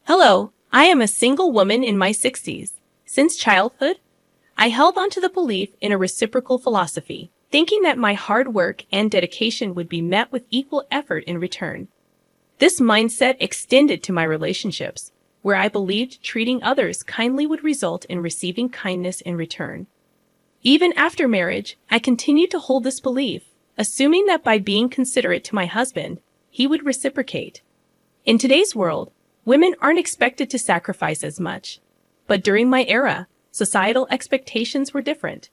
Hello, I am a single woman in my 60s. Since childhood, I held on to the belief in a reciprocal philosophy, thinking that my hard work and dedication would be met with equal effort in return. This mindset extended to my relationships, where I believed treating others kindly would result in receiving kindness in return. Even after marriage, I continued to hold this belief, assuming that by being considerate to my husband, he would reciprocate. In today's world, women aren't expected to sacrifice as much. But during my era, societal expectations were different.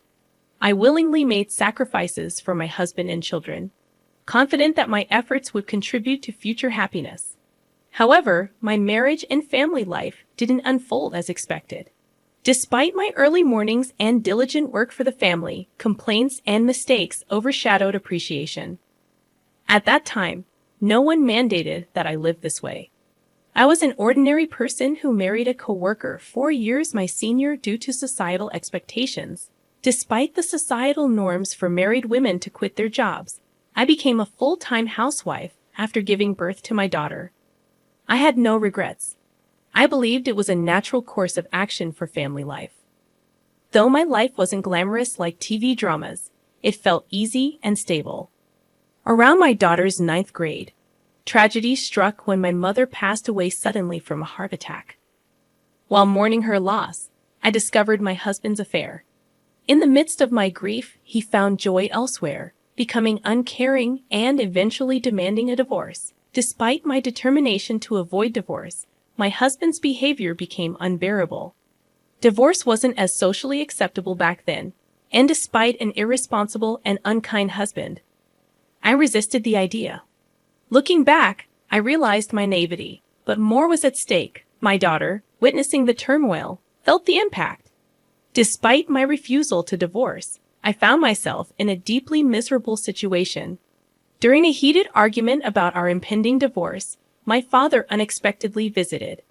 I willingly made sacrifices for my husband and children, confident that my efforts would contribute to future happiness. However, my marriage and family life didn't unfold as expected. Despite my early mornings and diligent work for the family, complaints and mistakes overshadowed appreciation. At that time, no one mandated that I live this way. I was an ordinary person who married a coworker 4 years my senior due to societal expectations. Despite the societal norms for married women to quit their jobs, I became a full-time housewife after giving birth to my daughter. I had no regrets. I believed it was a natural course of action for family life. Though my life wasn't glamorous like TV dramas, it felt easy and stable. Around my daughter's 9th grade, tragedy struck when my mother passed away suddenly from a heart attack. While mourning her loss, I discovered my husband's affair. In the midst of my grief, he found joy elsewhere, becoming uncaring and eventually demanding a divorce. Despite my determination to avoid divorce, my husband's behavior became unbearable. Divorce wasn't as socially acceptable back then, and despite an irresponsible and unkind husband, I resisted the idea. Looking back, I realized my naivety, but more was at stake. My daughter, witnessing the turmoil, felt the impact. Despite my refusal to divorce, I found myself in a deeply miserable situation. During a heated argument about our impending divorce, my father unexpectedly visited.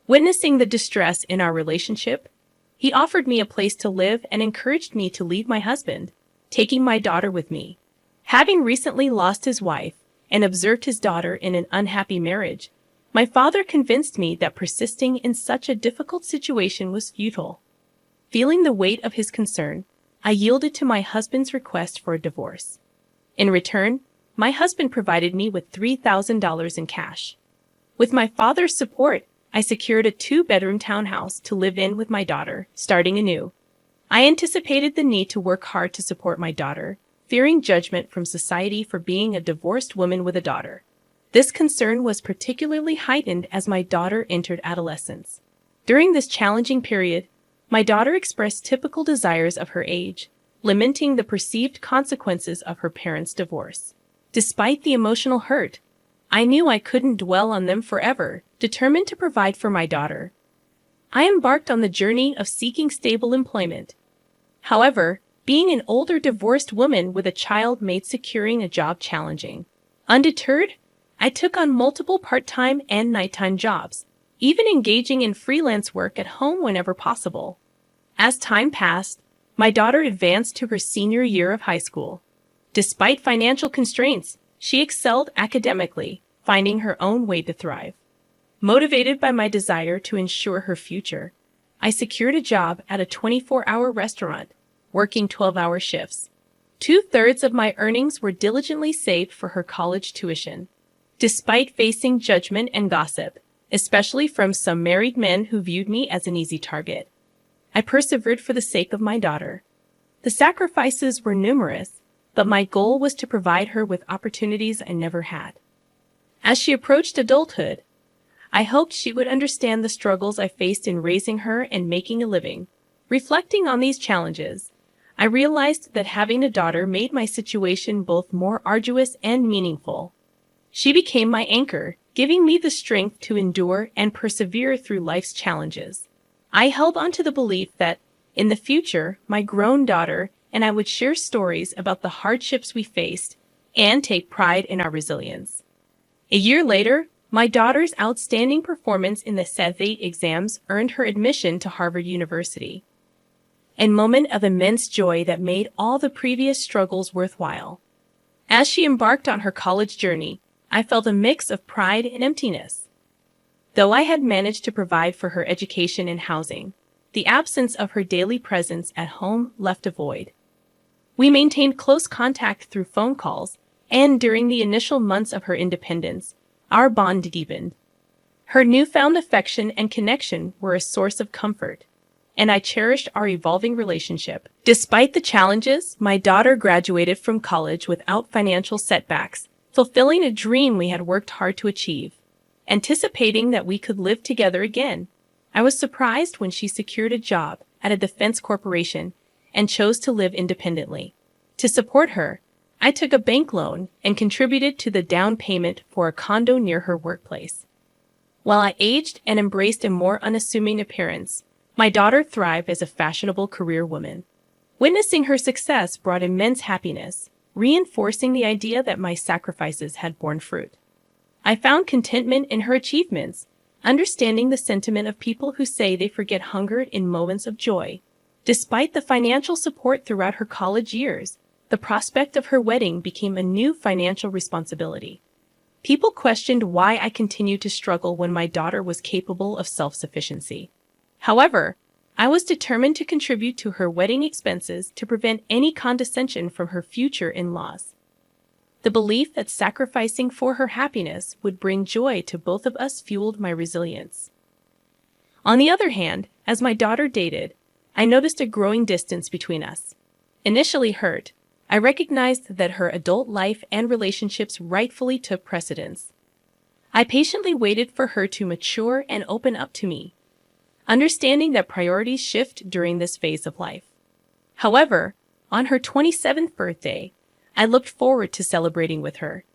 Witnessing the distress in our relationship, he offered me a place to live and encouraged me to leave my husband, taking my daughter with me. Having recently lost his wife and observed his daughter in an unhappy marriage, my father convinced me that persisting in such a difficult situation was futile. Feeling the weight of his concern, I yielded to my husband's request for a divorce. In return, my husband provided me with $3,000 in cash. With my father's support, I secured a 2-bedroom townhouse to live in with my daughter, starting anew. I anticipated the need to work hard to support my daughter, fearing judgment from society for being a divorced woman with a daughter. This concern was particularly heightened as my daughter entered adolescence. During this challenging period, my daughter expressed typical desires of her age, lamenting the perceived consequences of her parents' divorce. Despite the emotional hurt, I knew I couldn't dwell on them forever, determined to provide for my daughter. I embarked on the journey of seeking stable employment. However, being an older divorced woman with a child made securing a job challenging. Undeterred, I took on multiple part-time and nighttime jobs, even engaging in freelance work at home whenever possible. As time passed, my daughter advanced to her senior year of high school. Despite financial constraints, she excelled academically, finding her own way to thrive. Motivated by my desire to ensure her future, I secured a job at a 24-hour restaurant, working 12-hour shifts. 2/3 of my earnings were diligently saved for her college tuition. Despite facing judgment and gossip, especially from some married men who viewed me as an easy target, I persevered for the sake of my daughter. The sacrifices were numerous, but my goal was to provide her with opportunities I never had. As she approached adulthood, I hoped she would understand the struggles I faced in raising her and making a living. Reflecting on these challenges, I realized that having a daughter made my situation both more arduous and meaningful. She became my anchor, giving me the strength to endure and persevere through life's challenges. I held on to the belief that, in the future, my grown daughter and I would share stories about the hardships we faced and take pride in our resilience. A year later, my daughter's outstanding performance in the SAT exams earned her admission to Harvard University, a moment of immense joy that made all the previous struggles worthwhile. As she embarked on her college journey, I felt a mix of pride and emptiness. Though I had managed to provide for her education and housing, the absence of her daily presence at home left a void. We maintained close contact through phone calls, and during the initial months of her independence, our bond deepened. Her newfound affection and connection were a source of comfort, and I cherished our evolving relationship. Despite the challenges, my daughter graduated from college without financial setbacks, fulfilling a dream we had worked hard to achieve. Anticipating that we could live together again, I was surprised when she secured a job at a defense corporation and chose to live independently. To support her, I took a bank loan and contributed to the down payment for a condo near her workplace. While I aged and embraced a more unassuming appearance, my daughter thrived as a fashionable career woman. Witnessing her success brought immense happiness, reinforcing the idea that my sacrifices had borne fruit. I found contentment in her achievements, understanding the sentiment of people who say they forget hunger in moments of joy. Despite the financial support throughout her college years, the prospect of her wedding became a new financial responsibility. People questioned why I continued to struggle when my daughter was capable of self-sufficiency. However, I was determined to contribute to her wedding expenses to prevent any condescension from her future in-laws. The belief that sacrificing for her happiness would bring joy to both of us fueled my resilience. On the other hand, as my daughter dated, I noticed a growing distance between us. Initially hurt, I recognized that her adult life and relationships rightfully took precedence. I patiently waited for her to mature and open up to me, understanding that priorities shift during this phase of life. However, on her 27th birthday, I looked forward to celebrating with her.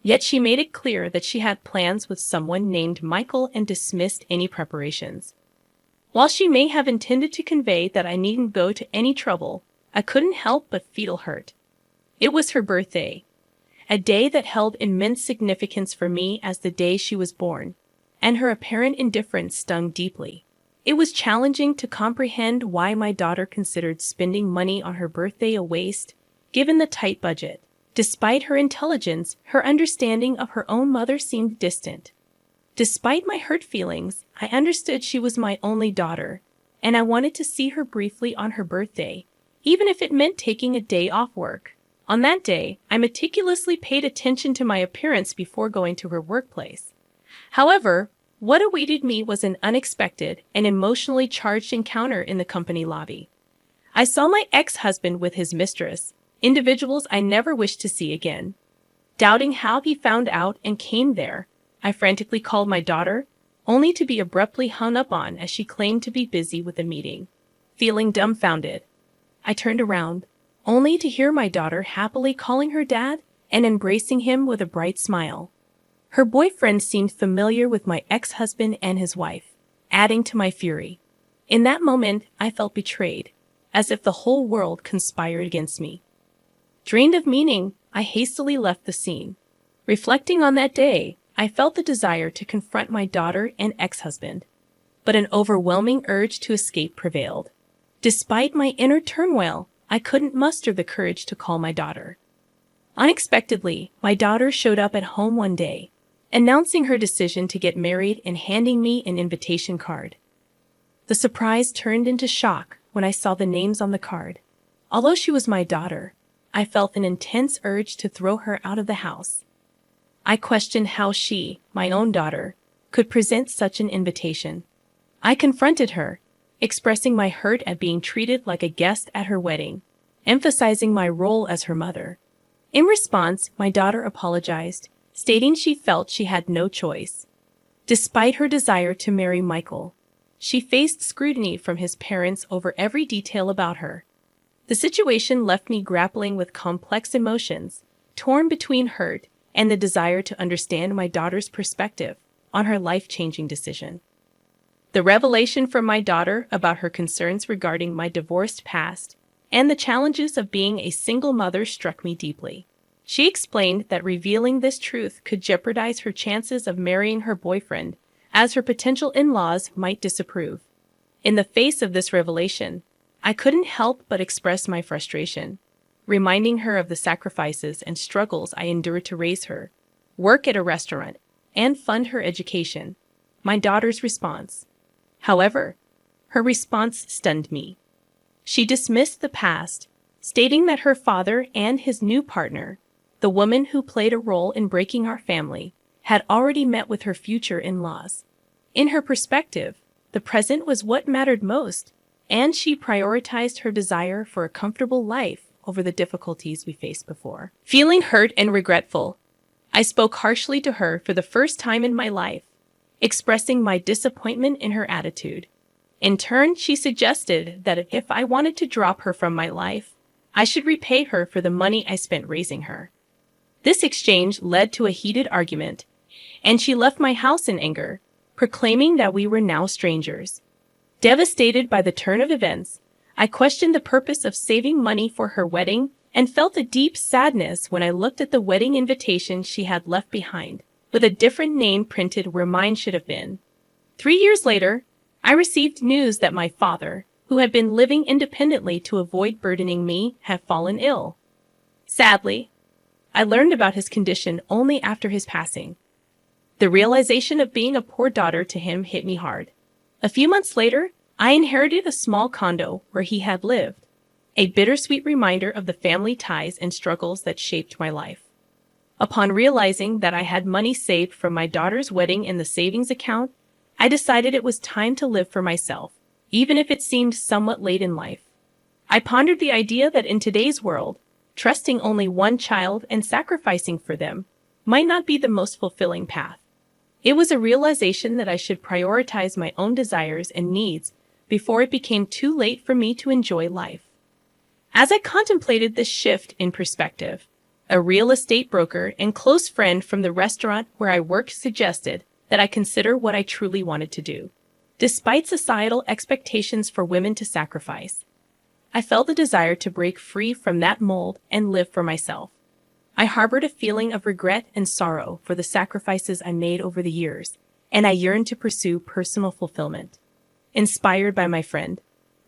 Yet she made it clear that she had plans with someone named Michael and dismissed any preparations. While she may have intended to convey that I needn't go to any trouble, I couldn't help but feel hurt. It was her birthday, a day that held immense significance for me as the day she was born, and her apparent indifference stung deeply. It was challenging to comprehend why my daughter considered spending money on her birthday a waste, given the tight budget. Despite her intelligence, her understanding of her own mother seemed distant. Despite my hurt feelings, I understood she was my only daughter, and I wanted to see her briefly on her birthday, even if it meant taking a day off work. On that day, I meticulously paid attention to my appearance before going to her workplace. However, what awaited me was an unexpected and emotionally charged encounter in the company lobby. I saw my ex-husband with his mistress, individuals I never wished to see again. Doubting how he found out and came there, I frantically called my daughter, only to be abruptly hung up on as she claimed to be busy with a meeting. Feeling dumbfounded, I turned around, only to hear my daughter happily calling her dad and embracing him with a bright smile. Her boyfriend seemed familiar with my ex-husband and his wife, adding to my fury. In that moment, I felt betrayed, as if the whole world conspired against me. Drained of meaning, I hastily left the scene. Reflecting on that day, I felt the desire to confront my daughter and ex-husband, but an overwhelming urge to escape prevailed. Despite my inner turmoil, I couldn't muster the courage to call my daughter. Unexpectedly, my daughter showed up at home one day, announcing her decision to get married and handing me an invitation card. The surprise turned into shock when I saw the names on the card. Although she was my daughter, I felt an intense urge to throw her out of the house. I questioned how she, my own daughter, could present such an invitation. I confronted her, expressing my hurt at being treated like a guest at her wedding, emphasizing my role as her mother. In response, my daughter apologized, stating she felt she had no choice. Despite her desire to marry Michael, she faced scrutiny from his parents over every detail about her. The situation left me grappling with complex emotions, torn between hurt and the desire to understand my daughter's perspective on her life-changing decision. The revelation from my daughter about her concerns regarding my divorced past and the challenges of being a single mother struck me deeply. She explained that revealing this truth could jeopardize her chances of marrying her boyfriend, as her potential in-laws might disapprove. In the face of this revelation, I couldn't help but express my frustration, reminding her of the sacrifices and struggles I endured to raise her, work at a restaurant, and fund her education. my daughter's response. However, her response stunned me. She dismissed the past, stating that her father and his new partner, the woman who played a role in breaking our family, had already met with her future in-laws. In her perspective, the present was what mattered most, and she prioritized her desire for a comfortable life over the difficulties we faced before. Feeling hurt and regretful, I spoke harshly to her for the first time in my life, expressing my disappointment in her attitude. In turn, she suggested that if I wanted to drop her from my life, I should repay her for the money I spent raising her. This exchange led to a heated argument, and she left my house in anger, proclaiming that we were now strangers. Devastated by the turn of events, I questioned the purpose of saving money for her wedding and felt a deep sadness when I looked at the wedding invitation she had left behind, with a different name printed where mine should have been. 3 years later, I received news that my father, who had been living independently to avoid burdening me, had fallen ill. Sadly, I learned about his condition only after his passing. The realization of being a poor daughter to him hit me hard. A few months later, I inherited a small condo where he had lived, a bittersweet reminder of the family ties and struggles that shaped my life. Upon realizing that I had money saved from my daughter's wedding in the savings account, I decided it was time to live for myself, even if it seemed somewhat late in life. I pondered the idea that in today's world, trusting only one child and sacrificing for them might not be the most fulfilling path. It was a realization that I should prioritize my own desires and needs before it became too late for me to enjoy life. As I contemplated this shift in perspective, a real estate broker and close friend from the restaurant where I worked suggested that I consider what I truly wanted to do. Despite societal expectations for women to sacrifice, I felt the desire to break free from that mold and live for myself. I harbored a feeling of regret and sorrow for the sacrifices I made over the years, and I yearned to pursue personal fulfillment. Inspired by my friend,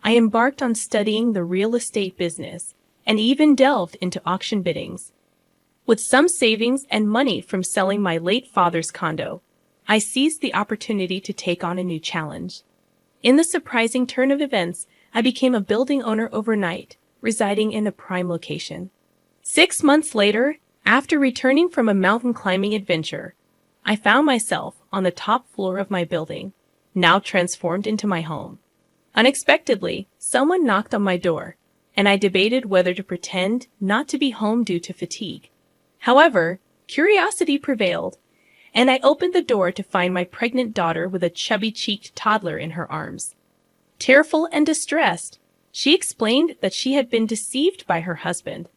I embarked on studying the real estate business and even delved into auction biddings. With some savings and money from selling my late father's condo, I seized the opportunity to take on a new challenge. In the surprising turn of events, I became a building owner overnight, residing in a prime location. 6 months later, after returning from a mountain climbing adventure, I found myself on the top floor of my building, now transformed into my home. Unexpectedly, someone knocked on my door, and I debated whether to pretend not to be home due to fatigue. However, curiosity prevailed, and I opened the door to find my pregnant daughter with a chubby-cheeked toddler in her arms. Tearful and distressed, she explained that she had been deceived by her husband,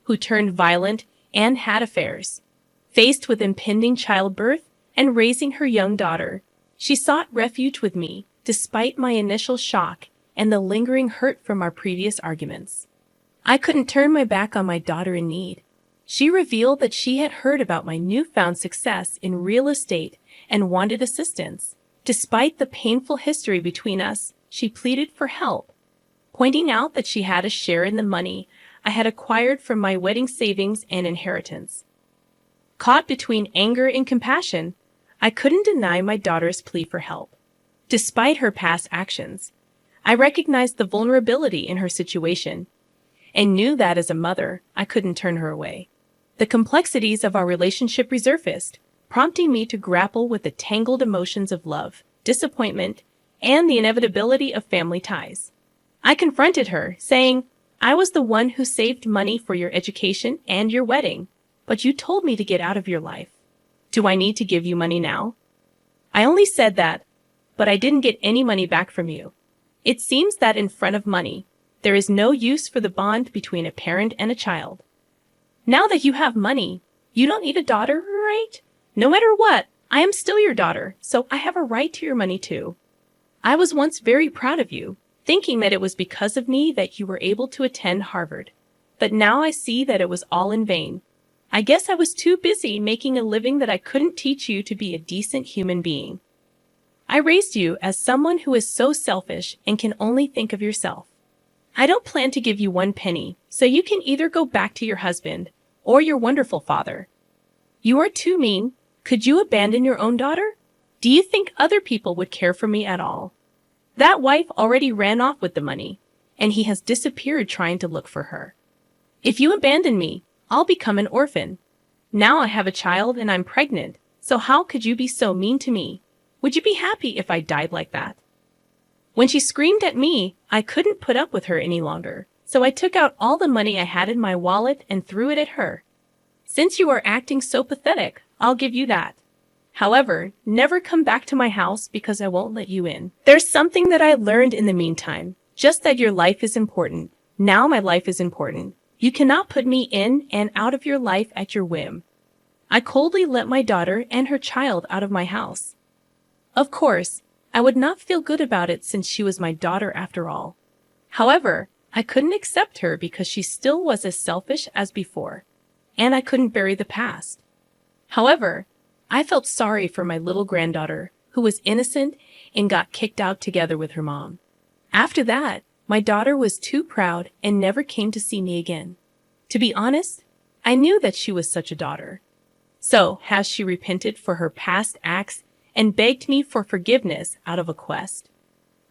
who turned violent and had affairs. Faced with impending childbirth and raising her young daughter, she sought refuge with me, despite my initial shock and the lingering hurt from our previous arguments. I couldn't turn my back on my daughter in need. She revealed that she had heard about my newfound success in real estate and wanted assistance. Despite the painful history between us, she pleaded for help, pointing out that she had a share in the money I had acquired from my wedding savings and inheritance. Caught between anger and compassion, I couldn't deny my daughter's plea for help. Despite her past actions, I recognized the vulnerability in her situation and knew that as a mother, I couldn't turn her away. The complexities of our relationship resurfaced, prompting me to grapple with the tangled emotions of love, disappointment, and the inevitability of family ties. I confronted her, saying, "I was the one who saved money for your education and your wedding, but you told me to get out of your life. Do I need to give you money now?" I only said that, but I didn't get any money back from you. It seems that in front of money, there is no use for the bond between a parent and a child. Now that you have money, you don't need a daughter, right? No matter what, I am still your daughter, so I have a right to your money too. I was once very proud of you, thinking that it was because of me that you were able to attend Harvard. But now I see that it was all in vain. I guess I was too busy making a living that I couldn't teach you to be a decent human being. I raised you as someone who is so selfish and can only think of yourself. I don't plan to give you 1 penny, so you can either go back to your husband or your wonderful father. You are too mean. Could you abandon your own daughter? Do you think other people would care for me at all? That wife already ran off with the money, and he has disappeared trying to look for her. If you abandon me, I'll become an orphan. Now I have a child and I'm pregnant, so how could you be so mean to me? Would you be happy if I died like that? When she screamed at me, I couldn't put up with her any longer, so I took out all the money I had in my wallet and threw it at her. Since you are acting so pathetic, I'll give you that. However, never come back to my house because I won't let you in. There's something that I learned in the meantime, just that your life is important. Now my life is important. You cannot put me in and out of your life at your whim. I coldly let my daughter and her child out of my house. Of course, I would not feel good about it since she was my daughter after all. However, I couldn't accept her because she still was as selfish as before, and I couldn't bury the past. However, I felt sorry for my little granddaughter, who was innocent and got kicked out together with her mom. After that, my daughter was too proud and never came to see me again. To be honest, I knew that she was such a daughter. So, has she repented for her past acts and begged me for forgiveness out of a quest?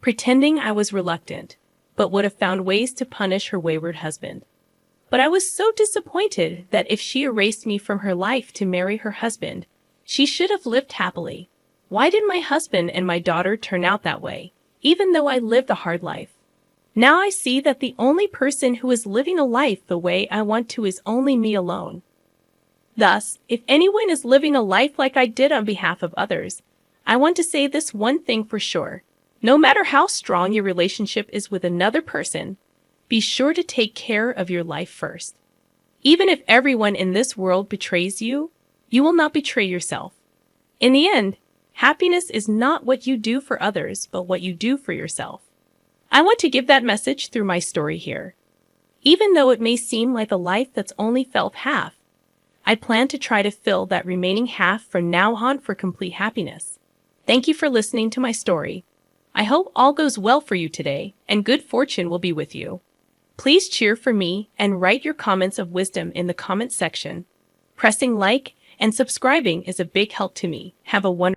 Pretending I was reluctant, but would have found ways to punish her wayward husband. But I was so disappointed that if she erased me from her life to marry her husband, she should have lived happily. Why did my husband and my daughter turn out that way, even though I lived a hard life? Now I see that the only person who is living a life the way I want to is only me alone. Thus, if anyone is living a life like I did on behalf of others, I want to say this one thing for sure. No matter how strong your relationship is with another person, be sure to take care of your life first. Even if everyone in this world betrays you, you will not betray yourself. In the end, happiness is not what you do for others, but what you do for yourself. I want to give that message through my story here. Even though it may seem like a life that's only felt half, I plan to try to fill that remaining half from now on for complete happiness. Thank you for listening to my story. I hope all goes well for you today, and good fortune will be with you. Please cheer for me and write your comments of wisdom in the comment section. Pressing like and subscribing is a big help to me. Have a wonderful